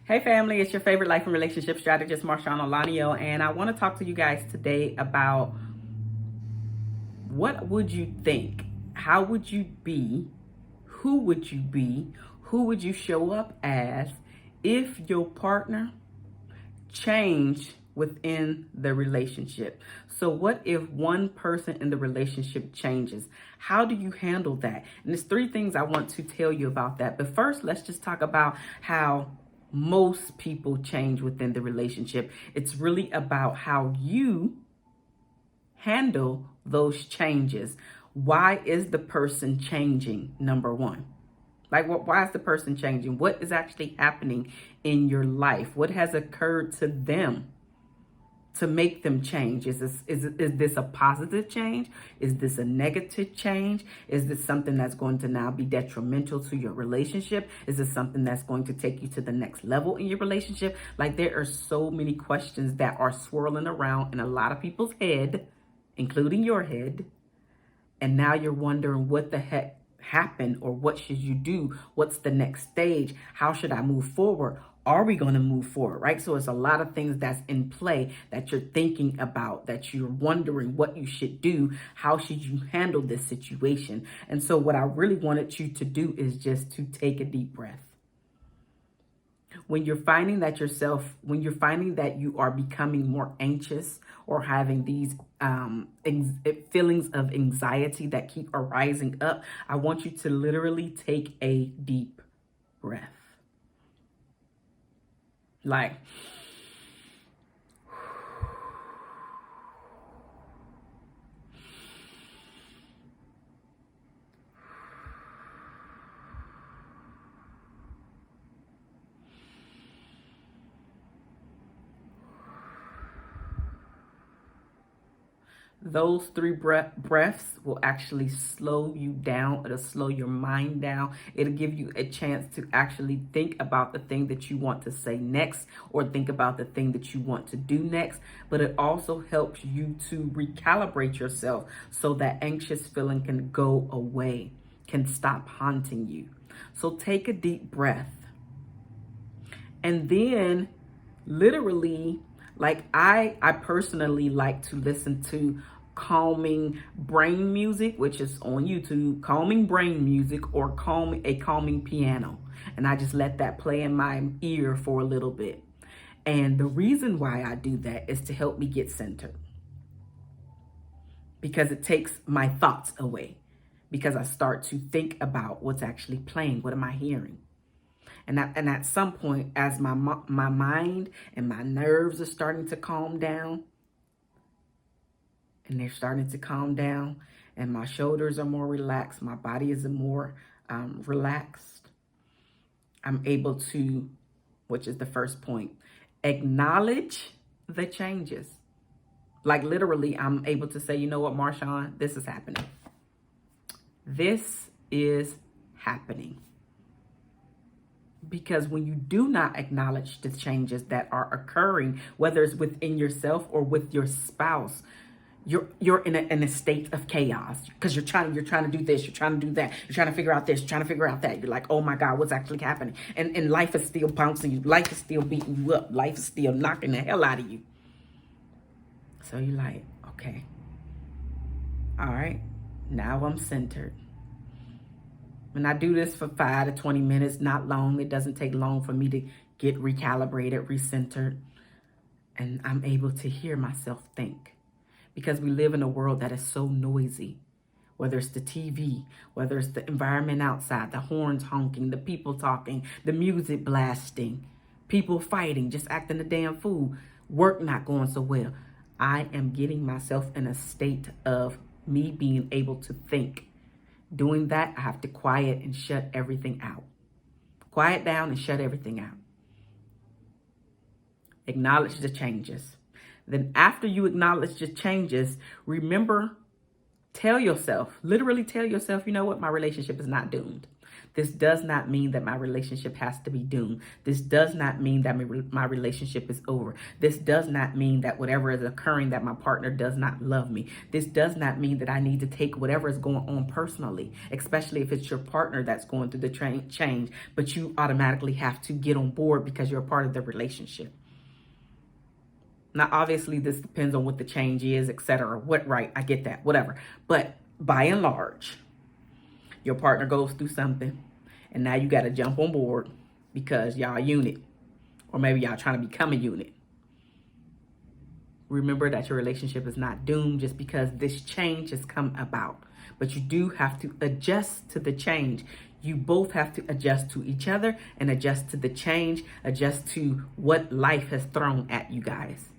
Hey family, it's your favorite life and relationship strategist, MarshaunO, and I want to talk to you guys today about what would you think? How would you be? Who would you be? Who would you show up as if your partner changed within the relationship? So what if one person in the relationship changes? How do you handle that? And there's three things I want to tell you about that. But first, let's just talk about how most people change within the relationship. It's really about how you handle those changes. Why is the person changing? Number one. Like, why is the person changing? What is actually happening in your life? What has occurred to them to make them change? Is this a positive change? Is this a negative change? Is this something that's going to now be detrimental to your relationship? Is this something that's going to take you to the next level in your relationship? Like, there are so many questions that are swirling around in a lot of people's head, including your head. And now you're wondering what the heck happened, or what should you do? What's the next stage? How should I move forward? Are we going to move forward, right? So it's a lot of things that's in play that you're thinking about, that you're wondering what you should do. How should you handle this situation? And so what I really wanted you to do is just to take a deep breath. When you're finding that you are becoming more anxious or having these feelings of anxiety that keep arising up, I want you to literally take a deep breath. Like, those three breaths will actually slow you down. It'll slow your mind down. It'll give you a chance to actually think about the thing that you want to say next, or think about the thing that you want to do next. But it also helps you to recalibrate yourself so that anxious feeling can go away, can stop haunting you. So take a deep breath. And then literally, like, I personally like to listen to calming brain music, which is on YouTube, calming brain music, or calming piano. And I just let that play in my ear for a little bit. And the reason why I do that is to help me get centered, because it takes my thoughts away, because I start to think about what's actually playing. What am I hearing? And at some point, as my mind and my nerves are starting to calm down, and they're starting to calm down, and my shoulders are more relaxed, my body is more relaxed, I'm able to, which is the first point, acknowledge the changes. Like, literally, I'm able to say, you know what, Marshaun, this is happening. This is happening. Because when you do not acknowledge the changes that are occurring, whether it's within yourself or with your spouse, you're in a state of chaos, because you're trying to do this, you're trying to do that, you're trying to figure out this, you're trying to figure out that. You're like, oh my God, what's actually happening? And life is still bouncing you, life is still beating you up, life is still knocking the hell out of you. So you're like, okay, all right, now I'm centered. And I do this for 5 to 20 minutes, not long. It doesn't take long for me to get recalibrated, recentered. And I'm able to hear myself think. Because we live in a world that is so noisy. Whether it's the TV, whether it's the environment outside, the horns honking, the people talking, the music blasting, people fighting, just acting a damn fool, work not going so well. I am getting myself in a state of me being able to think. Doing that, I have to quiet and shut everything out. Quiet down and shut everything out. Acknowledge the changes. Then after you acknowledge the changes, remember, literally tell yourself, you know what, my relationship is not doomed. This does not mean that my relationship has to be doomed. This does not mean that my relationship is over. This does not mean that whatever is occurring, that my partner does not love me. This does not mean that I need to take whatever is going on personally, especially if it's your partner that's going through the change, but you automatically have to get on board because you're a part of the relationship. Now, obviously, this depends on what the change is, etc. Right, I get that, whatever. But by and large, your partner goes through something, and now you got to jump on board because y'all a unit, or maybe y'all trying to become a unit. Remember that your relationship is not doomed just because this change has come about. But you do have to adjust to the change. You both have to adjust to each other and adjust to the change, adjust to what life has thrown at you guys.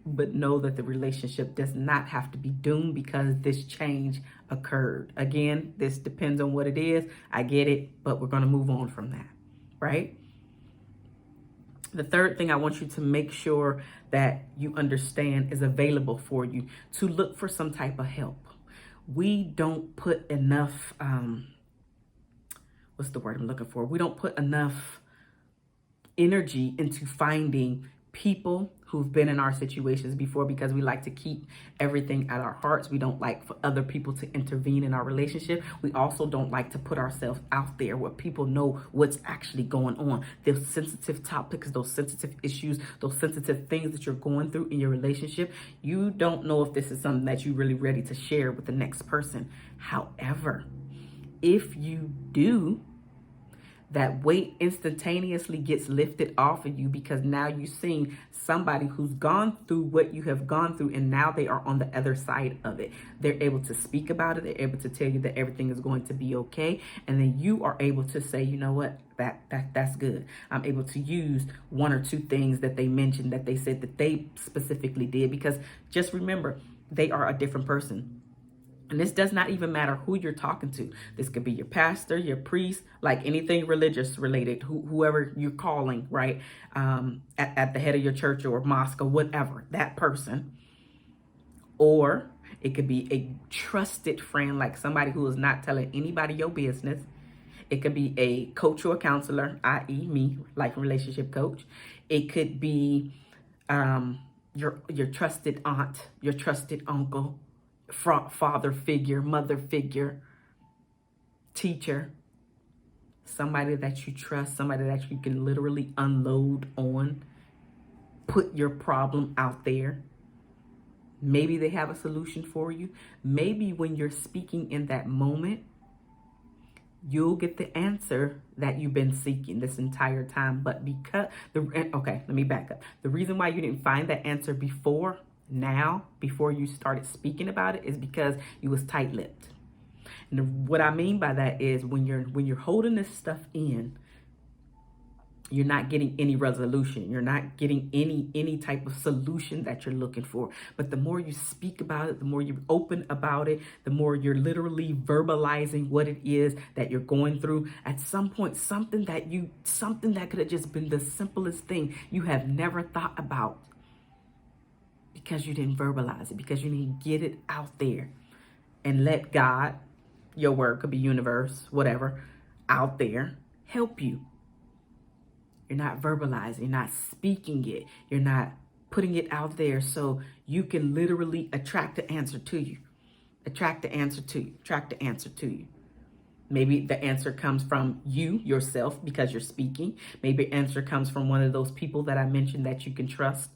But know that the relationship does not have to be doomed because this change occurred. Again, this depends on what it is. I get it, but we're going to move on from that, right? The third thing I want you to make sure that you understand is available for you to look for some type of help. We don't put enough, what's the word I'm looking for? We don't put enough energy into finding people who've been in our situations before because we like to keep everything at our hearts. We don't like for other people to intervene in our relationship. We also don't like to put ourselves out there where people know what's actually going on. Those sensitive topics, those sensitive issues, those sensitive things that you're going through in your relationship. You don't know if this is something that you're really ready to share with the next person. However, if you do, that weight instantaneously gets lifted off of you because now you've seen somebody who's gone through what you have gone through, and now they are on the other side of it. They're able to speak about it. They're able to tell you that everything is going to be okay. And then you are able to say, you know what, that's good. I'm able to use one or two things that they mentioned, that they said that they specifically did, because just remember, they are a different person. And this does not even matter who you're talking to. This could be your pastor, your priest, like anything religious related, whoever you're calling, right? At the head of your church or mosque or whatever, that person. Or it could be a trusted friend, like somebody who is not telling anybody your business. It could be a coach or a counselor, i.e. me, like a relationship coach. It could be your trusted aunt, your trusted uncle, father figure, mother figure, teacher, somebody that you trust, somebody that you can literally unload on, put your problem out there. Maybe they have a solution for you. Maybe when you're speaking in that moment, you'll get the answer that you've been seeking this entire time. But okay, let me back up. The reason why you didn't find that answer before you started speaking about it is because you was tight-lipped. And what I mean by that is when you're holding this stuff in, you're not getting any resolution. You're not getting any type of solution that you're looking for. But the more you speak about it, the more you're open about it, the more you're literally verbalizing what it is that you're going through. At some point, something that could have just been the simplest thing you have never thought about, because you didn't verbalize it, because you didn't get it out there and let God, your word could be universe, whatever, out there, help you. You're not verbalizing, you're not speaking it, you're not putting it out there so you can literally attract the answer to you. Attract the answer to you, attract the answer to you. Maybe the answer comes from you, yourself, because you're speaking. Maybe the answer comes from one of those people that I mentioned that you can trust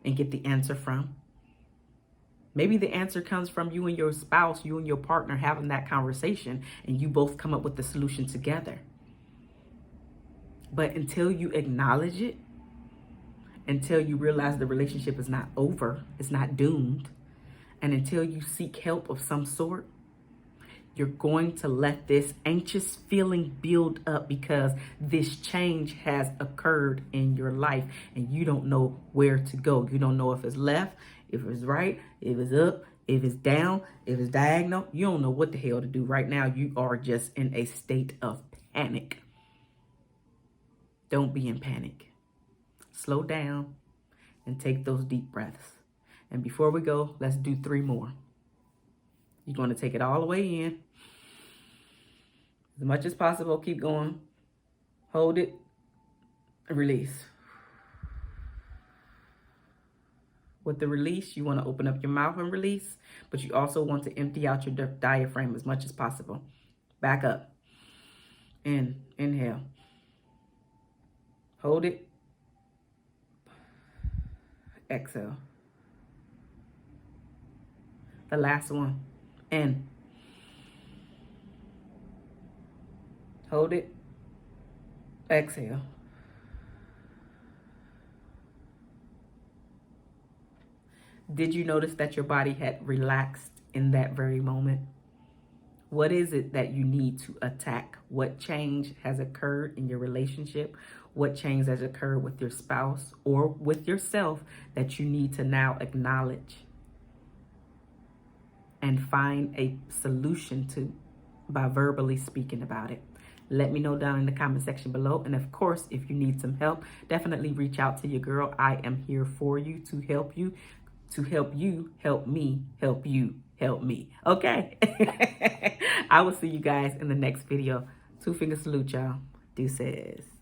and get the answer from. Maybe the answer comes from you and your spouse, you and your partner having that conversation, and you both come up with the solution together. But until you acknowledge it, until you realize the relationship is not over, it's not doomed, and until you seek help of some sort, you're going to let this anxious feeling build up because this change has occurred in your life and you don't know where to go. You don't know if it's left, if it's right, if it's up, if it's down, if it's diagonal. You don't know what the hell to do. Right now, you are just in a state of panic. Don't be in panic. Slow down and take those deep breaths. And before we go, let's do 3 more. You're going to take it all the way in. As much as possible, keep going. Hold it. Release. With the release, you want to open up your mouth and release, but you also want to empty out your diaphragm as much as possible. Back up. Inhale. Hold it. Exhale. The last one. In. Hold it. Exhale. Did you notice that your body had relaxed in that very moment? What is it that you need to attack? What change has occurred in your relationship? What change has occurred with your spouse or with yourself that you need to now acknowledge and find a solution to by verbally speaking about it? Let me know down in the comment section below. And of course, if you need some help, definitely reach out to your girl. I am here for you to help you. To help you, help me, help you, help me. Okay? I will see you guys in the next video. 2 finger salute, y'all. Deuces.